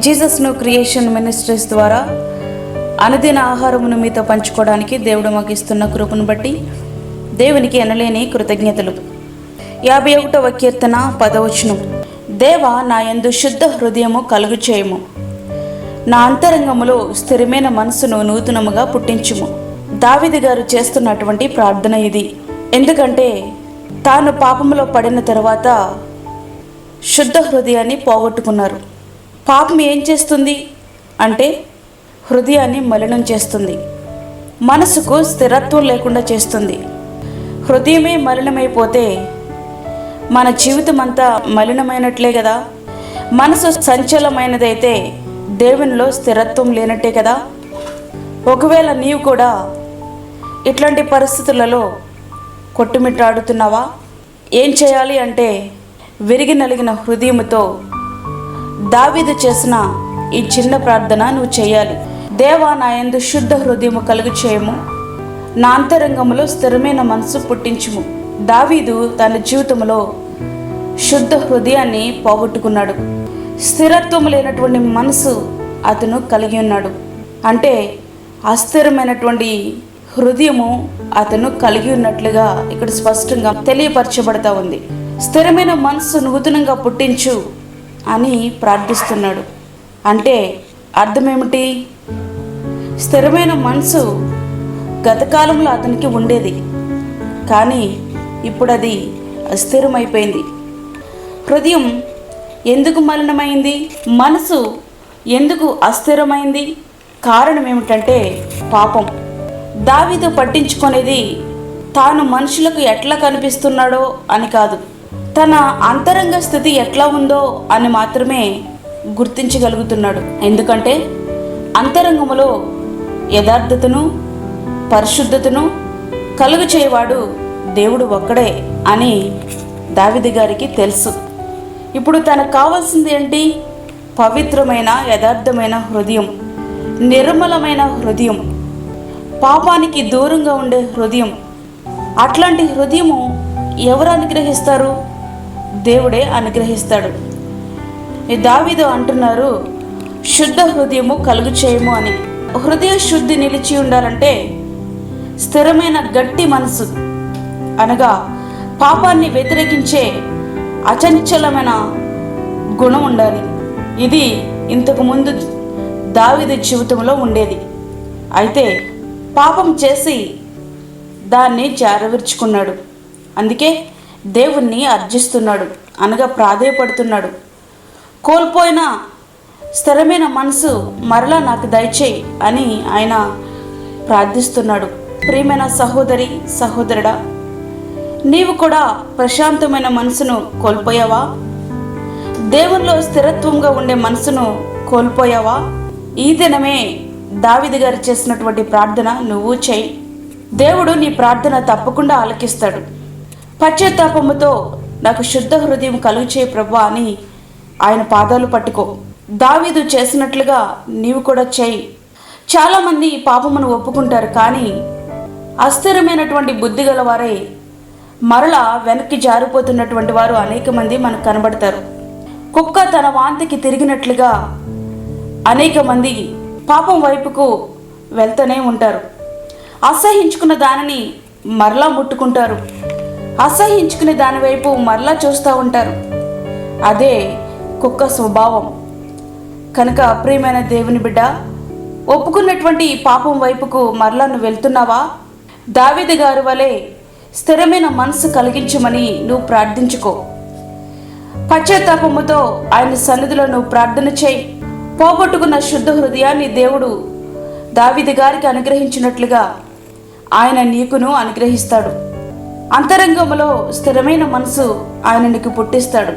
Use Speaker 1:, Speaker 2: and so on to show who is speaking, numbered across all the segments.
Speaker 1: Jesus new creation ministries ద్వారా అనుదిన ఆహారమును మీతో పంచుకోవడానికి దేవుడు మాకు ఇస్తున్న కృపను బట్టి దేవునికి ఎనలేని కృతజ్ఞతలు. 51వ కీర్తన 10వ వచనం. దేవా, నా యందు శుద్ధ హృదయము కలుగు చేయము, నా అంతరంగములో స్థిరమైన మనసును నూతనముగా పుట్టించుము. దావీదు గారు చేస్తున్నటువంటి ప్రార్థన ఇది. ఎందుకంటే తాను పాపములో పడిన తర్వాత శుద్ధ హృదయాన్ని పోగొట్టుకున్నారు. పాపం ఏం చేస్తుంది అంటే హృదయాన్ని మలినం చేస్తుంది, మనసుకు స్థిరత్వం లేకుండా చేస్తుంది. హృదయమే మలినమైపోతే మన జీవితం అంతా మలినమైనట్లే కదా. మనసు సంచలమైనదైతే దేవునిలో స్థిరత్వం లేనట్టే కదా. ఒకవేళ నీవు కూడా ఇట్లాంటి పరిస్థితులలో కొట్టుమిట్టాడుతున్నావా? ఏం చేయాలి అంటే విరిగి నలిగిన హృదయముతో దావీదు చేసిన ఈ చిన్న ప్రార్థన నువ్వు చేయాలి. దేవా, నా యందు శుద్ధ హృదయము కలుగు చేయము, నా అంతరంగములో స్థిరమైన మనసు పుట్టించుము. దావీదు తన జీవితంలో శుద్ధ హృదయాన్ని పోగొట్టుకున్నాడు. స్థిరత్వం లేనటువంటి మనసు అతను కలిగి ఉన్నాడు. అంటే అస్థిరమైనటువంటి హృదయము అతను కలిగి ఉన్నట్లుగా ఇక్కడ స్పష్టంగా తెలియపరచబడతా ఉంది. స్థిరమైన మనసు నూతనంగా పుట్టించు అని ప్రార్థిస్తున్నాడు. అంటే అర్థం ఏమిటి? స్థిరమైన మనసు గతకాలంలో అతనికి ఉండేది, కానీ ఇప్పుడు అది అస్థిరమైపోయింది. హృదయం ఎందుకు మలినమైంది? మనసు ఎందుకు అస్థిరమైంది? కారణం ఏమిటంటే పాపం. దావీదు పట్టించుకునేది తాను మనుషులకు ఎట్లా కనిపిస్తున్నాడో అని కాదు, తన అంతరంగ స్థితి ఎట్లా ఉందో అని మాత్రమే గుర్తించగలుగుతున్నాడు. ఎందుకంటే అంతరంగములో యథార్థతను పరిశుద్ధతను కలుగు చేయవాడు దేవుడు ఒక్కడే అని దావీదు గారికి తెలుసు. ఇప్పుడు తనకు కావాల్సింది ఏంటి? పవిత్రమైన యథార్థమైన హృదయం, నిర్మలమైన హృదయం, పాపానికి దూరంగా ఉండే హృదయం. అట్లాంటి హృదయము ఎవరు అనుగ్రహిస్తారు? దేవుడే అనుగ్రహిస్తాడు. దావీదు అంటున్నారు, శుద్ధ హృదయము కలుగు చేయము అని. హృదయ శుద్ధి నిలిచి ఉండాలంటే స్థిరమైన గట్టి మనసు, అనగా పాపాన్ని వ్యతిరేకించే అచంచలమైన గుణం ఉండాలి. ఇది ఇంతకు ముందు దావీదు జీవితంలో ఉండేది. అయితే పాపం చేసి దాన్ని జారవిర్చుకున్నాడు. అందుకే దేవుణ్ణి అర్జిస్తున్నాడు, అనగా ప్రాధేయపడుతున్నాడు. కోల్పోయిన స్థిరమైన మనసు మరలా నాకు దయచేయి అని ఆయన ప్రార్థిస్తున్నాడు. ప్రియమైన సహోదరి సహోదరుడా, నీవు కూడా ప్రశాంతమైన మనసును కోల్పోయావా? దేవునిలో స్థిరత్వంగా ఉండే మనసును కోల్పోయావా? ఈ దినమే దావీదు గారు చేసినటువంటి ప్రార్థన నువ్వు చేయి. దేవుడు నీ ప్రార్థన తప్పకుండా ఆలకిస్తాడు. పశ్చాత్తాపముతో నాకు శుద్ధ హృదయం కలుగు చేయి ప్రభువా అని ఆయన పాదాలు పట్టుకో. దావీదు చేసినట్లుగా నీవు కూడా చేయి. చాలామంది పాపమును ఒప్పుకుంటారు, కానీ అస్థిరమైనటువంటి బుద్ధి గల వారే మరలా వెనక్కి జారిపోతున్నటువంటి వారు అనేక మంది మనకు కనబడతారు. కుక్క తన వాంతికి తిరిగినట్లుగా అనేక మంది పాపం వైపుకు వెళ్తూనే ఉంటారు. అసహించుకున్న దానిని మరలా ముట్టుకుంటారు, అసహించుకునే దాని వైపు మరలా చూస్తూ ఉంటారు. అదే కుక్క స్వభావం. కనుక ప్రియమైన దేవుని బిడ్డ, ఒప్పుకున్నటువంటి పాపం వైపుకు మరలా నువ్వు వెళ్తున్నావా? దావీదు గారి వలె స్థిరమైన మనసు కలిగించమని నువ్వు ప్రార్థించుకో. పశ్చాత్తాపముతో ఆయన సన్నిధిలో నువ్వు ప్రార్థన చేయి. పోగొట్టుకున్న శుద్ధ హృదయాన్ని దేవుడు దావీదు గారికి అనుగ్రహించినట్లుగా ఆయన నీకును అనుగ్రహిస్తాడు. అంతరంగములో స్థిరమైన మనసు ఆయన నీకు పుట్టిస్తాడు.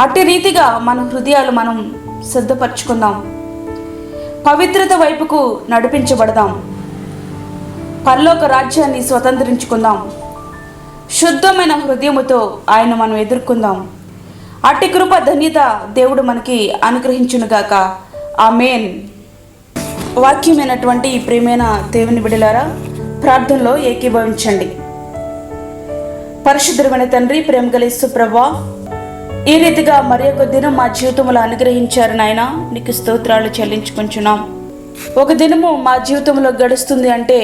Speaker 1: అట్టి రీతిగా మన హృదయాలు మనం సిద్ధపరచుకుందాం. పవిత్రత వైపుకు నడిపించబడదాం. పరలోక రాజ్యాన్ని స్వతంత్రించుకుందాం. శుద్ధమైన హృదయముతో ఆయన మనం ఎదుర్కొందాం. అట్టి కృప ధన్యత దేవుడు మనకి అనుగ్రహించునుగాక. ఆమేన్. వాక్యమైనటువంటి ఈ ప్రియమైన దేవుని బిడ్డలారా, ప్రార్థనలో ఏకీభవించండి. పరిశుద్ధమైన తండ్రి, ప్రేమ గల యేసు ప్రభువా, ఈ రీతిగా మరి ఒక దినం మా జీవితంలో అనుగ్రహించారు నాయన, నీకు స్తోత్రాలు చెల్లించుకుంటున్నాం. ఒక దినము మా జీవితంలో గడుస్తుంది అంటే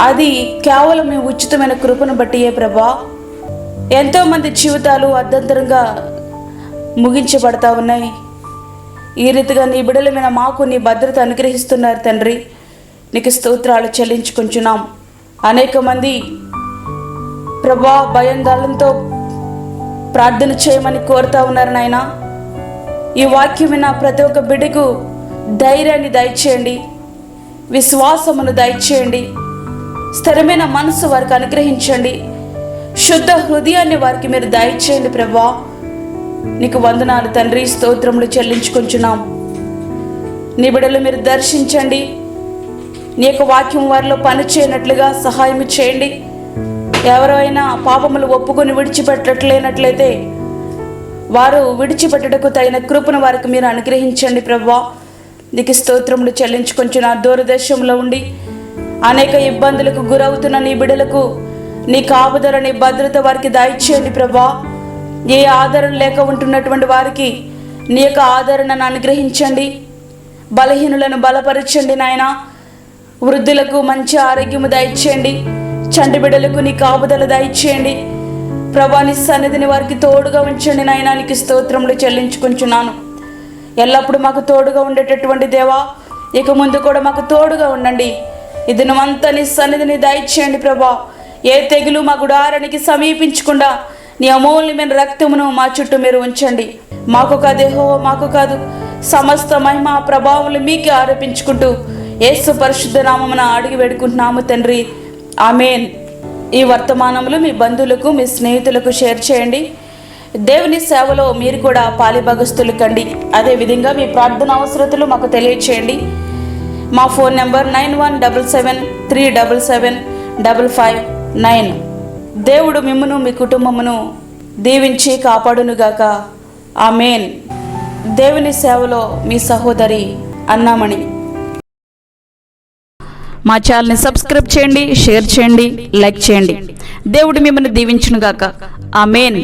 Speaker 1: అది కేవలం మీ ఉచితమైన కృపను బట్టియే ప్రభా. ఎంతోమంది జీవితాలు అర్ధంతరంగా ముగించబడతా ఉన్నాయి. ఈ రీతిగా నీ బిడ్డల మీద మాకు నీ భద్రత అనుగ్రహిస్తున్నారు తండ్రి, నీకు స్తోత్రాలు చెల్లించుకుంటున్నాం. అనేక మంది ప్రభా భయాందోళనతో ప్రార్థన చేయమని కోరుతా ఉన్నారు నాయన. ఈ వాక్యం విన్న ప్రతి ఒక్క బిడ్డకు ధైర్యాన్ని దయచేయండి, విశ్వాసమును దయచేయండి, స్థిరమైన మనసు వారికి అనుగ్రహించండి, శుద్ధ హృదయాన్ని వారికి మీరు దయచేయండి ప్రభా. నీకు వందనాలు తండ్రి, స్తోత్రములు చెల్లించుకుంటున్నాం. నీ బిడ్డలు మీరు దర్శించండి, నీ యొక్క వాక్యం వారిలో పనిచేయనట్లుగా సహాయం చేయండి. ఎవరైనా పాపములు ఒప్పుకొని విడిచిపెట్టలేనట్లయితే వారు విడిచిపెట్టుటకు తగిన కృపను వారికి మీరు అనుగ్రహించండి ప్రభా. నీకు స్తోత్రములు చెల్లించుకుంటున్న దూరదేశంలో ఉండి అనేక ఇబ్బందులకు గురవుతున్న నీ బిడ్డలకు నీ కాపుదల, నీ భద్రత వారికి దయచేయండి ప్రభా. ఏ ఆదరణ లేక ఉంటున్నటువంటి వారికి నీ యొక్క ఆదరణను అనుగ్రహించండి. బలహీనులను బలపరచండి నాయన. వృద్ధులకు మంచి ఆరోగ్యము దయచేయండి. చంటి బిడ్డలకు నీ కాపుదల దయచేయండి ప్రభా. నీ సన్నిధిని వారికి తోడుగా ఉంచండి నాయన. నీకు స్తోత్రములు చెల్లించుకుంటున్నాను. ఎల్లప్పుడూ మాకు తోడుగా ఉండేటటువంటి దేవా, ఇక ముందు కూడా మాకు తోడుగా ఉండండి. ఈ దినమంతా నీ సన్నిధిని దయచేయండి ప్రభా. ఏ తెగులు మా గుడారానికి సమీపించకుండా నీ అమూల్యమైన రక్తమును మా చుట్టూ మీరు ఉంచండి. మాకు కాదు యెహోవా, మాకు కాదు, సమస్త మహిమ ప్రభావములు మీకే ఆరోపించుకుంటూ యేసు పరిశుద్ధ నామమున అడిగి వేడుకుంటున్నాము తండ్రి, ఆమేన్. ఈ వర్తమానములు మీ బంధువులకు, మీ స్నేహితులకు షేర్ చేయండి. దేవుని సేవలో మీరు కూడా పాలిభాగస్తులు కండి. అదేవిధంగా మీ ప్రార్థన అవసరతలు మాకు తెలియచేయండి. మా ఫోన్ నెంబర్ 9177377559. దేవుడు మిమ్మును మీ కుటుంబమును దీవించి కాపాడునుగాక, ఆమేన్. దేవుని సేవలో మీ సహోదరి అన్నామణి. మా ఛానల్ని సబ్స్క్రైబ్ చేయండి, షేర్ చేయండి, లైక్ చేయండి. దేవుడు మిమ్మల్ని దీవించునుగాక, ఆమేన్.